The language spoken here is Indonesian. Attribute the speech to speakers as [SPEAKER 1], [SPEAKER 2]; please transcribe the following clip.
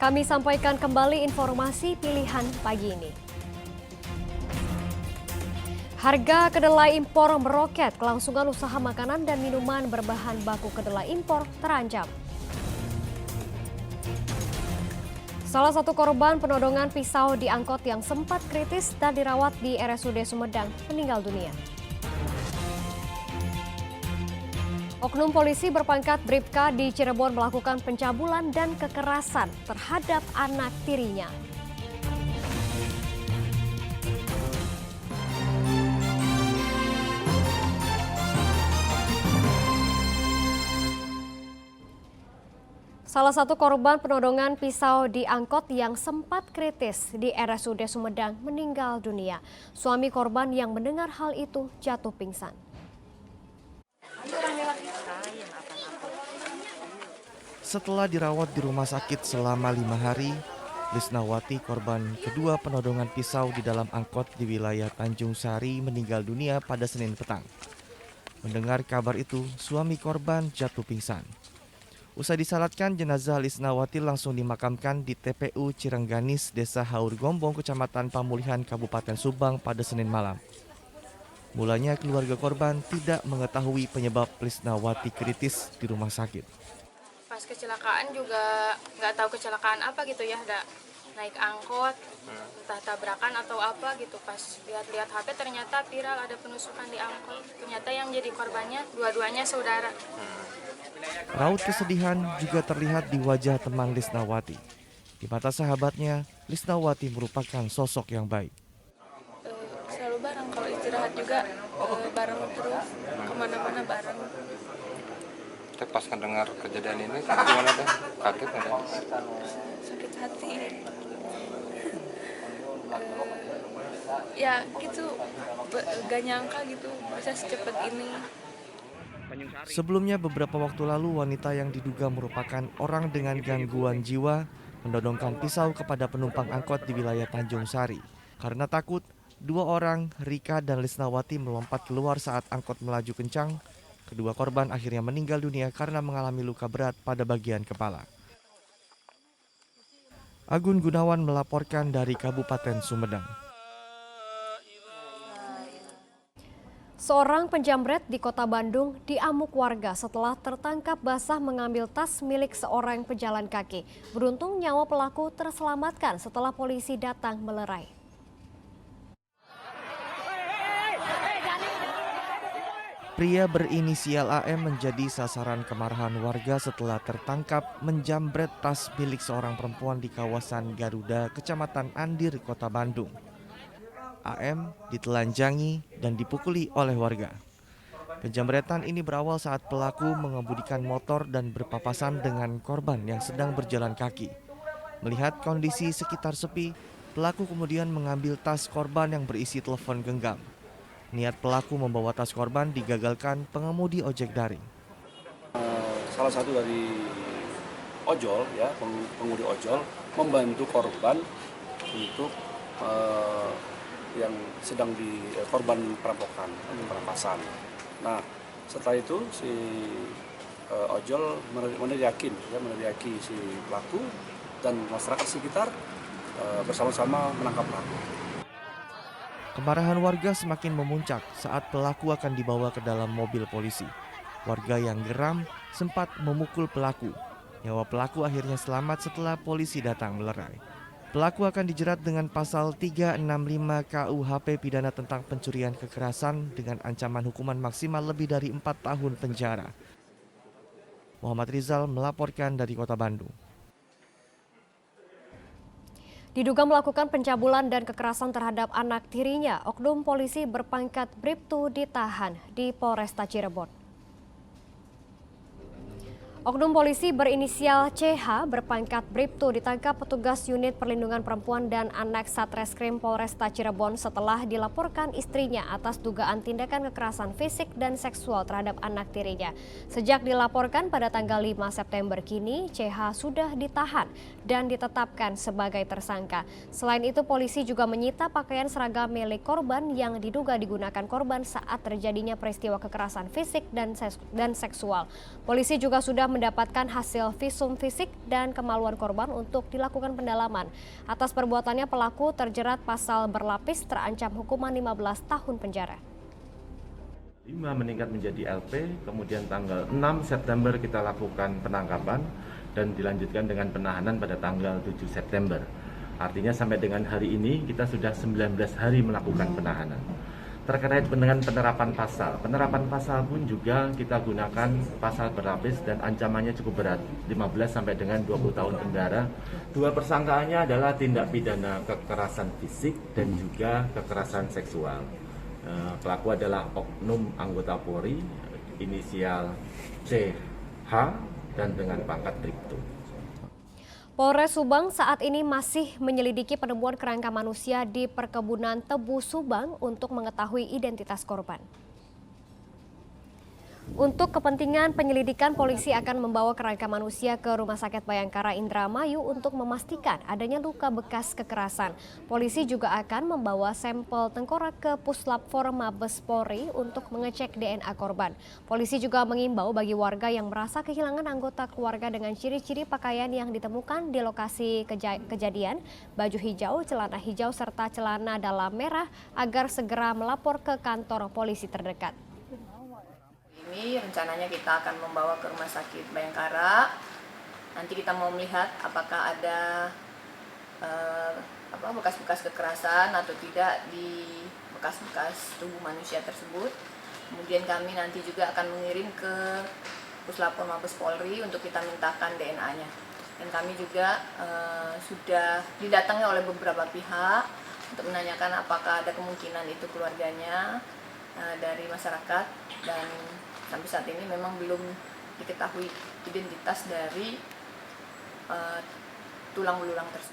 [SPEAKER 1] Kami sampaikan kembali informasi pilihan pagi ini. Harga kedelai impor meroket, kelangsungan usaha makanan dan minuman berbahan baku kedelai impor terancam. Salah satu korban penodongan pisau di angkot yang sempat kritis dan dirawat di RSUD Sumedang meninggal dunia. Oknum polisi berpangkat Bribka di Cirebon melakukan pencabulan dan kekerasan terhadap anak tirinya. Salah satu korban penodongan pisau di angkot yang sempat kritis di RSUD Sumedang meninggal dunia. Suami korban yang mendengar hal itu jatuh pingsan.
[SPEAKER 2] Setelah dirawat di rumah sakit selama 5 hari, Lisnawati, korban kedua penodongan pisau di dalam angkot di wilayah Tanjung Sari, meninggal dunia pada Senin petang. Mendengar kabar itu, suami korban jatuh pingsan. Usai disalatkan, jenazah Lisnawati langsung dimakamkan di TPU Cirengganis, Desa Haur Gombong, Kecamatan Pamulihan, Kabupaten Subang pada Senin malam. Mulanya keluarga korban tidak mengetahui penyebab Lisnawati kritis di rumah sakit.
[SPEAKER 3] Pas kecelakaan juga nggak tahu kecelakaan apa gitu ya, ada naik angkot, entah tabrakan atau apa gitu. Pas lihat-lihat HP ternyata viral ada penusukan di angkot. Ternyata yang jadi korbannya dua-duanya saudara.
[SPEAKER 2] Raut kesedihan juga terlihat di wajah teman Lisnawati. Di mata sahabatnya, Lisnawati merupakan sosok yang baik.
[SPEAKER 3] Selalu bareng, kalau istirahat juga bareng terus, kemana-mana bareng.
[SPEAKER 4] Pas mendengar kejadian ini, gimana deh? Kaget nggak?
[SPEAKER 3] Sakit hati. Ya gitu, gak nyangka gitu bisa secepat ini.
[SPEAKER 2] Sebelumnya beberapa waktu lalu, wanita yang diduga merupakan orang dengan gangguan jiwa menodongkan pisau kepada penumpang angkot di wilayah Tanjung Sari. Karena takut, dua orang, Rika dan Lisnawati, melompat keluar saat angkot melaju kencang. Kedua korban akhirnya meninggal dunia karena mengalami luka berat pada bagian kepala. Agun Gunawan melaporkan dari Kabupaten Sumedang.
[SPEAKER 1] Seorang penjamret di Kota Bandung diamuk warga setelah tertangkap basah mengambil tas milik seorang pejalan kaki. Beruntung nyawa pelaku terselamatkan setelah polisi datang melerai.
[SPEAKER 2] Pria berinisial AM menjadi sasaran kemarahan warga setelah tertangkap menjamret tas milik seorang perempuan di kawasan Garuda, Kecamatan Andir, Kota Bandung. AM ditelanjangi dan dipukuli oleh warga. Penjamretan ini berawal saat pelaku mengemudikan motor dan berpapasan dengan korban yang sedang berjalan kaki. Melihat kondisi sekitar sepi, pelaku kemudian mengambil tas korban yang berisi telepon genggam. Niat pelaku membawa tas korban digagalkan pengemudi ojek daring.
[SPEAKER 5] Salah satu dari ojol, ya, pengemudi ojol membantu korban untuk yang sedang di korban perampokan atau perampasan. Nah, setelah itu si ojol meneriaki si pelaku dan masyarakat sekitar bersama-sama menangkap pelaku.
[SPEAKER 2] Kemarahan warga semakin memuncak saat pelaku akan dibawa ke dalam mobil polisi. Warga yang geram sempat memukul pelaku. Nyawa pelaku akhirnya selamat setelah polisi datang melerai. Pelaku akan dijerat dengan pasal 365 KUHP pidana tentang pencurian kekerasan dengan ancaman hukuman maksimal lebih dari 4 tahun penjara. Muhammad Rizal melaporkan dari Kota Bandung.
[SPEAKER 1] Diduga melakukan pencabulan dan kekerasan terhadap anak tirinya, oknum polisi berpangkat Bribtu ditahan di Polresta Cirebon. Oknum polisi berinisial CH berpangkat Bribtu ditangkap petugas unit perlindungan perempuan dan anak Satreskrim Polresta Cirebon setelah dilaporkan istrinya atas dugaan tindakan kekerasan fisik dan seksual terhadap anak tirinya. Sejak dilaporkan pada tanggal 5 September kini, CH sudah ditahan dan ditetapkan sebagai tersangka. Selain itu, polisi juga menyita pakaian seragam milik korban yang diduga digunakan korban saat terjadinya peristiwa kekerasan fisik dan seksual. Polisi juga sudah mendapatkan hasil visum fisik dan kemaluan korban untuk dilakukan pendalaman. Atas perbuatannya pelaku terjerat pasal berlapis terancam hukuman 15 tahun penjara.
[SPEAKER 6] 5 meningkat menjadi LP, kemudian tanggal 6 September kita lakukan penangkapan dan dilanjutkan dengan penahanan pada tanggal 7 September. Artinya sampai dengan hari ini kita sudah 19 hari melakukan penahanan. Terkait dengan penerapan pasal pun juga kita gunakan pasal berlapis dan ancamannya cukup berat, 15 sampai dengan 20 tahun penjara. Dua persangkaannya adalah tindak pidana kekerasan fisik dan juga kekerasan seksual. Pelaku adalah oknum anggota Polri, inisial CH dan dengan pangkat Bribtu.
[SPEAKER 1] Polres Subang saat ini masih menyelidiki penemuan kerangka manusia di perkebunan tebu Subang untuk mengetahui identitas korban. Untuk kepentingan penyelidikan, polisi akan membawa kerangka manusia ke Rumah Sakit Bayangkara Indramayu untuk memastikan adanya luka bekas kekerasan. Polisi juga akan membawa sampel tengkorak ke Puslap 4 Mabes Polri untuk mengecek DNA korban. Polisi juga mengimbau bagi warga yang merasa kehilangan anggota keluarga dengan ciri-ciri pakaian yang ditemukan di lokasi kejadian, baju hijau, celana hijau, serta celana dalam merah agar segera melapor ke kantor polisi terdekat.
[SPEAKER 7] Ini rencananya kita akan membawa ke Rumah Sakit Bayangkara. Nanti kita mau melihat apakah ada bekas-bekas kekerasan atau tidak di bekas-bekas tubuh manusia tersebut. Kemudian kami nanti juga akan mengirim ke Puslapor Mabes Polri untuk kita mintakan DNA-nya. Dan kami juga sudah didatangi oleh beberapa pihak untuk menanyakan apakah ada kemungkinan itu keluarganya dari masyarakat, dan sampai saat ini memang belum diketahui identitas dari tulang belulang tersebut.